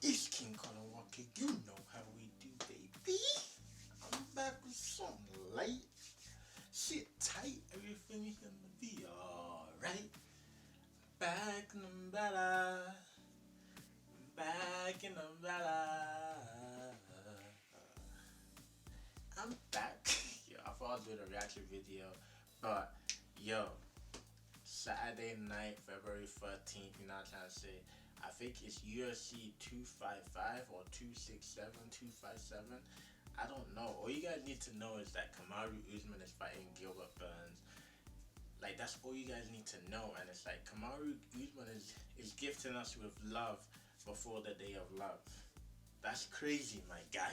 It's King Colin Walker. You know how we do, baby. I'm back with something light. Sit tight, everything's gonna be alright. Back in the better. Back in the better. I'm back. Yo, I thought I was doing a reaction video, but yo, Saturday night, February 13th, you know what I'm trying to say? I think it's UFC 255 or 267, 257. I don't know. All you guys need to know is that Kamaru Usman is fighting Gilbert Burns. Like, that's all you guys need to know. And it's like Kamaru Usman is gifting us with love before the day of love. That's crazy, my guy.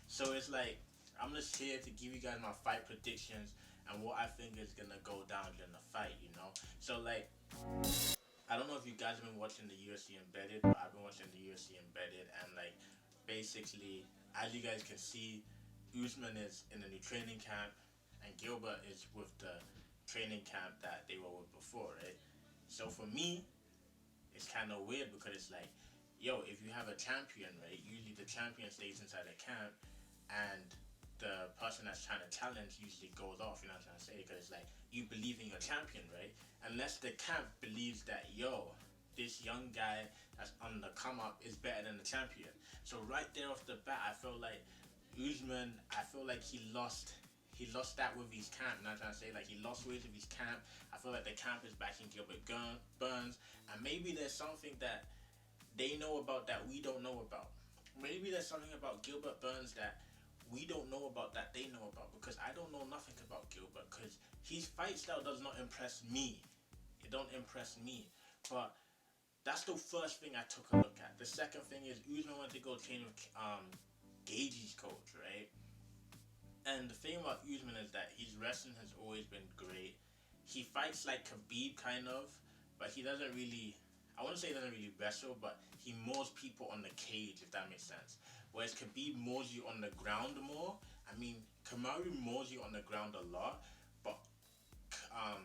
So it's like I'm just here to give you guys my fight predictions and what I think is gonna go down during the fight, you know. So like I don't know if you guys have been watching the UFC Embedded, but I've been watching the UFC Embedded, and like basically, as you guys can see, Usman is in the new training camp, and Gilbert is with the training camp that they were with before, right? So for me, it's kind of weird because it's like, yo, if you have a champion, right? Usually the champion stays inside the camp, and the person that's trying to challenge usually goes off. You know what I'm trying to say? Because it's like you believe in your champion, right? Unless the camp believes that, yo, this young guy that's on the come up is better than the champion. So right there off the bat, I feel like Usman. I feel like he lost that with his camp. Not trying to say like he lost weight with his camp. I feel like the camp is backing Gilbert Burns, and maybe there's something that they know about that we don't know about. Maybe there's something about Gilbert Burns that we don't know about that they know about, because I don't know nothing about Gilbert because his fight style does not impress me. It don't impress me. But that's the first thing I took a look at. The second thing is Usman went to go train with Gage's coach, right? And the thing about Usman is that his wrestling has always been great. He fights like Khabib kind of, but he doesn't really. I wouldn't say he doesn't really wrestle, but he maws people on the cage, if that makes sense. Whereas Khabib maws you on the ground more. I mean, Kamaru maws you on the ground a lot, but um,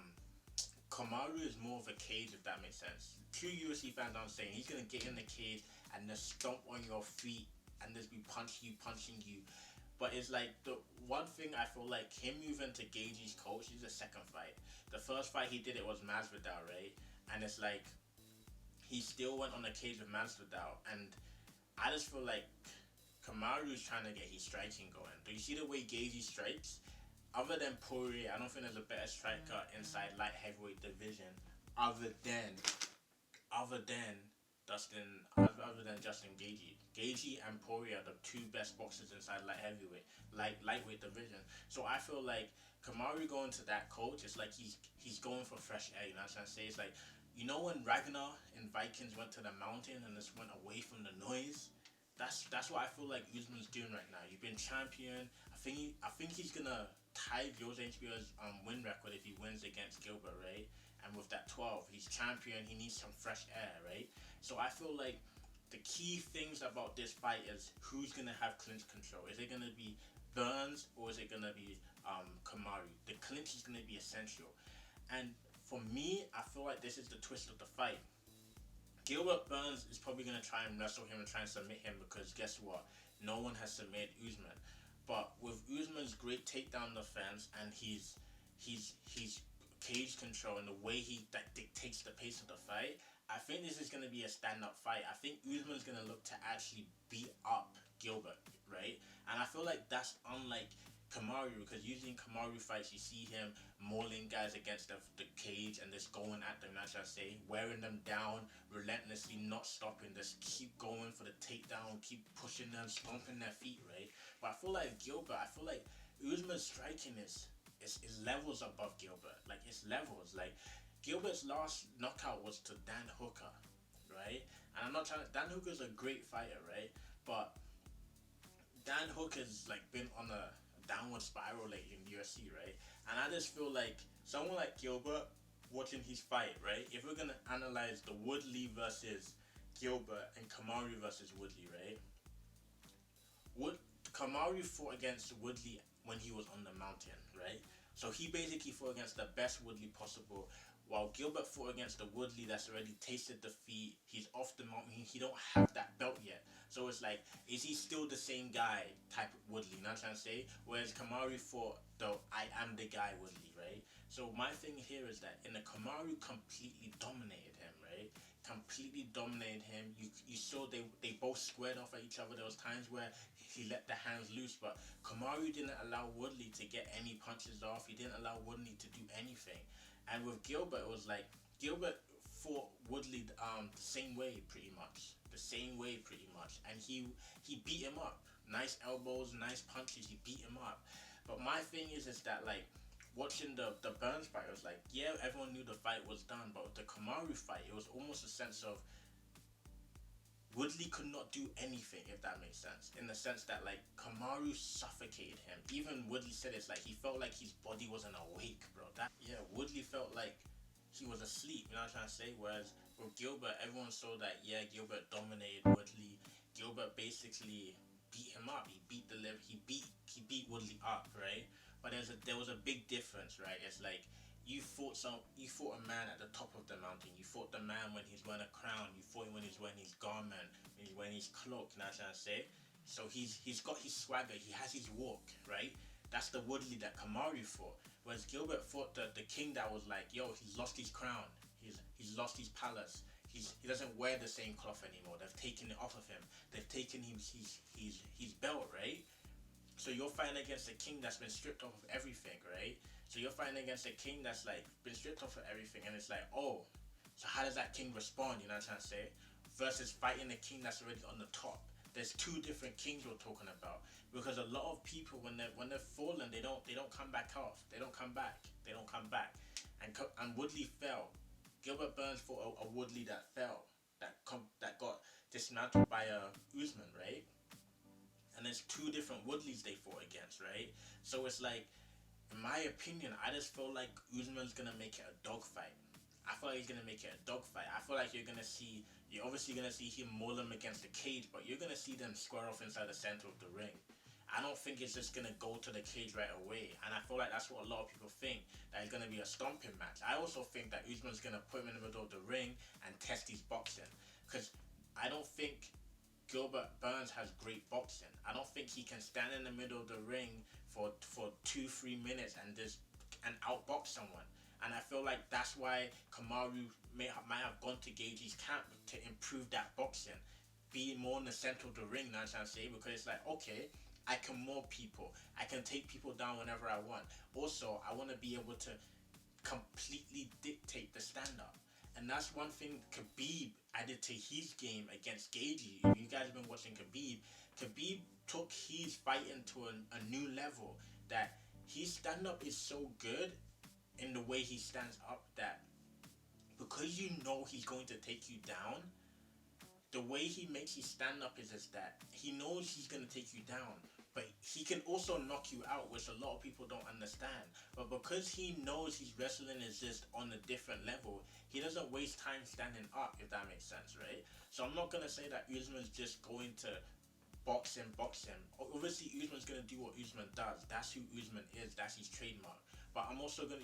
Kamaru is more of a cage, if that makes sense. True UFC fans, I'm saying he's gonna get in the cage and just stomp on your feet and just be punching you. But it's like the one thing I feel like him moving to Gage's coach is the second fight. The first fight he did it was Masvidal, right? And it's like he still went on the cage with Masvidal, and I just feel like Kamaru is trying to get his striking going. Do you see the way Gagey strikes? Other than Poirier, I don't think there's a better striker inside light heavyweight division other than other than other than Justin Gagey. Gagey and Poirier are the two best boxers inside light heavyweight, lightweight division. So I feel like Kamaru going to that coach, it's like he's going for fresh air. You know what I'm trying to say? It's like, you know, when Ragnar and Vikings went to the mountain and just went away from the noise. That's what I feel like Usman's doing right now. You've been champion. I think he's gonna tie Jose HBO's win record if he wins against Gilbert, right? And with that 12, he's champion. He needs some fresh air, right? So I feel like the key things about this fight is who's gonna have clinch control. Is it gonna be Burns or is it gonna be Kamaru? The clinch is gonna be essential. And for me, I feel like this is the twist of the fight. Gilbert Burns is probably gonna try and wrestle him and try and submit him, because guess what? No one has submitted Usman. But with Usman's great takedown defense and his cage control and the way he that dictates the pace of the fight, I think this is gonna be a stand-up fight. I think Usman's gonna look to actually beat up Gilbert, right? And I feel like that's unlike Kamaru, because usually in Kamaru fights you see him mauling guys against the cage and just going at them, as I say, wearing them down relentlessly, not stopping, just keep going for the takedown, keep pushing them, stomping their feet, right? But I feel like Gilbert, I feel like Usman's striking is levels above Gilbert. Like, it's levels. Like, Gilbert's last knockout was to Dan Hooker, right? And I'm not trying to. Dan Hooker's a great fighter, right? But Dan Hooker's like been on a downward spiral lately in the UFC, right? And I just feel like someone like Gilbert watching his fight, right? If we're gonna analyze the Woodley versus Gilbert and Kamaru versus Woodley, right? Wood Kamaru fought against Woodley when he was on the mountain, right? So he basically fought against the best Woodley possible While Gilbert fought against the Woodley that's already tasted defeat, he's off the mountain, he don't have that belt yet. So it's like, is he still the same guy type of Woodley? You know what I'm trying to say? Whereas Kamaru fought the I am the guy Woodley, right? So my thing here is that in the Kamaru completely dominated him, right? Completely dominated him. You saw they both squared off at each other. There was times where he let the hands loose, but Kamaru didn't allow Woodley to get any punches off. He didn't allow Woodley to do anything. And with Gilbert, it was like Gilbert fought Woodley the same way pretty much, the same way pretty much, and he beat him up. Nice elbows, nice punches. He beat him up. But my thing is that like watching the Burns fight, it was like yeah, everyone knew the fight was done, but with the Kamaru fight, it was almost a sense of Woodley could not do anything, if that makes sense. In the sense that like Kamaru suffocated him. Even Woodley said it's like he felt like his body wasn't awake, bro. That yeah, Woodley felt like he was asleep. You know what I'm trying to say? Whereas with Gilbert, everyone saw that yeah, Gilbert dominated Woodley. Gilbert basically beat him up. He beat the liver. He beat Woodley up, right? But there was a big difference, right? It's like you fought a man at the top of the mountain. You fought the man when he's wearing a crown. You fought him when he's wearing his garment, when he's wearing his cloak. You know what I'm trying to say? So he's got his swagger. He has his walk, right? That's the Woodley that Kamaru fought. Whereas Gilbert fought the king that was like, yo, he's lost his crown. He's lost his palace. He doesn't wear the same cloth anymore. They've taken it off of him. They've taken his belt, right? So you're fighting against a king that's been stripped off of everything, right? So you're fighting against a king that's like been stripped off of everything, and it's like, oh, so how does that king respond? You know what I'm trying to say? Versus fighting a king that's already on the top. There's two different kings we're talking about, because a lot of people when they're fallen, they don't come back off. They don't come back. They don't come back. And Woodley fell. Gilbert Burns fought a Woodley that fell, that got dismantled by a Usman, right? And there's two different Woodleys they fought against, right? So it's like, in my opinion, I just feel like Usman's gonna make it a dogfight. I feel like he's gonna make it a dogfight. I feel like you're obviously gonna see him maul them against the cage, but you're gonna see them square off inside the center of the ring. I don't think it's just gonna go to the cage right away, and I feel like that's what a lot of people think, that it's gonna be a stomping match. I also think that Usman's gonna put him in the middle of the ring and test his boxing, because I don't think Gilbert Burns has great boxing. I don't think he can stand in the middle of the ring for 2-3 minutes and just and outbox someone. And I feel like that's why Kamaru might have gone to Gage's camp to improve that boxing, be more in the center of the ring. Now I'm trying to say, because it's like, okay, I can maul people, I can take people down whenever I want. Also, I want to be able to completely dictate the stand up. And that's one thing Khabib added to his game against Gagey. If you guys have been watching Khabib took his fighting to a new level. That his stand up is so good in the way he stands up, that because you know he's going to take you down, the way he makes you stand up is that he knows he's going to take you down, but he can also knock you out, which a lot of people don't understand. But because he knows his wrestling is just on a different level, he doesn't waste time standing up, if that makes sense, right? So I'm not going to say that Usman's just going to box him. Obviously, Usman's going to do what Usman does. That's who Usman is. That's his trademark. But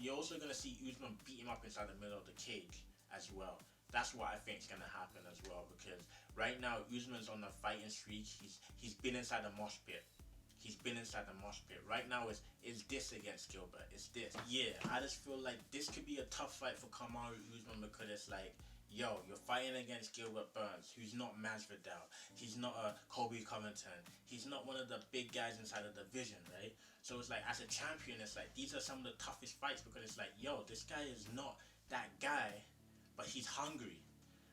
you're also gonna see Usman beat him up inside the middle of the cage as well. That's what I think is gonna happen as well, because right now Usman's on a fighting streak. He's been inside the mosh pit. He's been inside the mosh pit. Right now is this against Gilbert. It's this. Yeah, I just feel like this could be a tough fight for Kamaru Usman, because it's like, yo, you're fighting against Gilbert Burns, who's not Masvidal. He's not a Kobe Covington. He's not one of the big guys inside the division, right? So it's like, as a champion, it's like these are some of the toughest fights, because it's like, yo, this guy is not that guy, but he's hungry.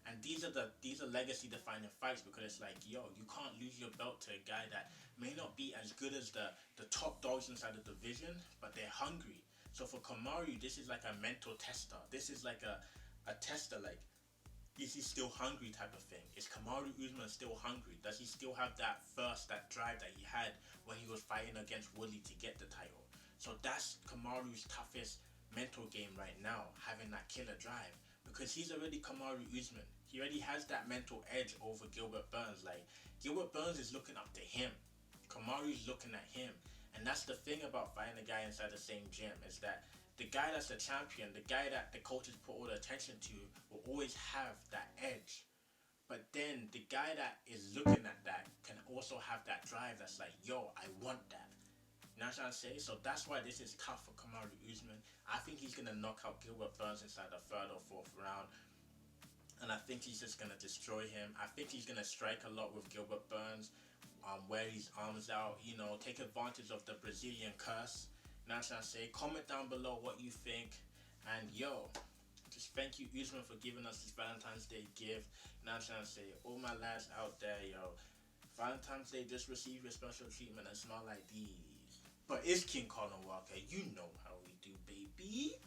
And these are legacy defining fights, because it's like, yo, you can't lose your belt to a guy that may not be as good as the top dogs inside the division, but they're hungry. So for Kamaru, this is like a mental tester. This is like a tester, like, is he still hungry type of thing? Is Kamaru Usman still hungry? Does he still have that thirst, that drive that he had when he was fighting against Woodley to get the title? So that's Kamaru's toughest mental game right now, having that killer drive. Because he's already Kamaru Usman. He already has that mental edge over Gilbert Burns. Like, Gilbert Burns is looking up to him. Kamaru's looking at him. And that's the thing about fighting a guy inside the same gym, is that the guy that's the champion, the guy that the coaches put all the attention to, will always have that edge. But then the guy that is looking at that can also have that drive that's like, yo, I want that. You know what I'm trying to say? So that's why this is tough for Kamaru Usman. I think he's going to knock out Gilbert Burns inside the third or fourth round. And I think he's just going to destroy him. I think he's going to strike a lot with Gilbert Burns, wear his arms out, you know, take advantage of the Brazilian curse. You know what I'm trying to say? Comment down below what you think. And yo, just thank you, Usman, for giving us this Valentine's Day gift. You know what I'm trying to say? All my lads out there, yo, Valentine's Day, just receive your special treatment and smell like these. But it's King Conor Walker. You know how we do, baby.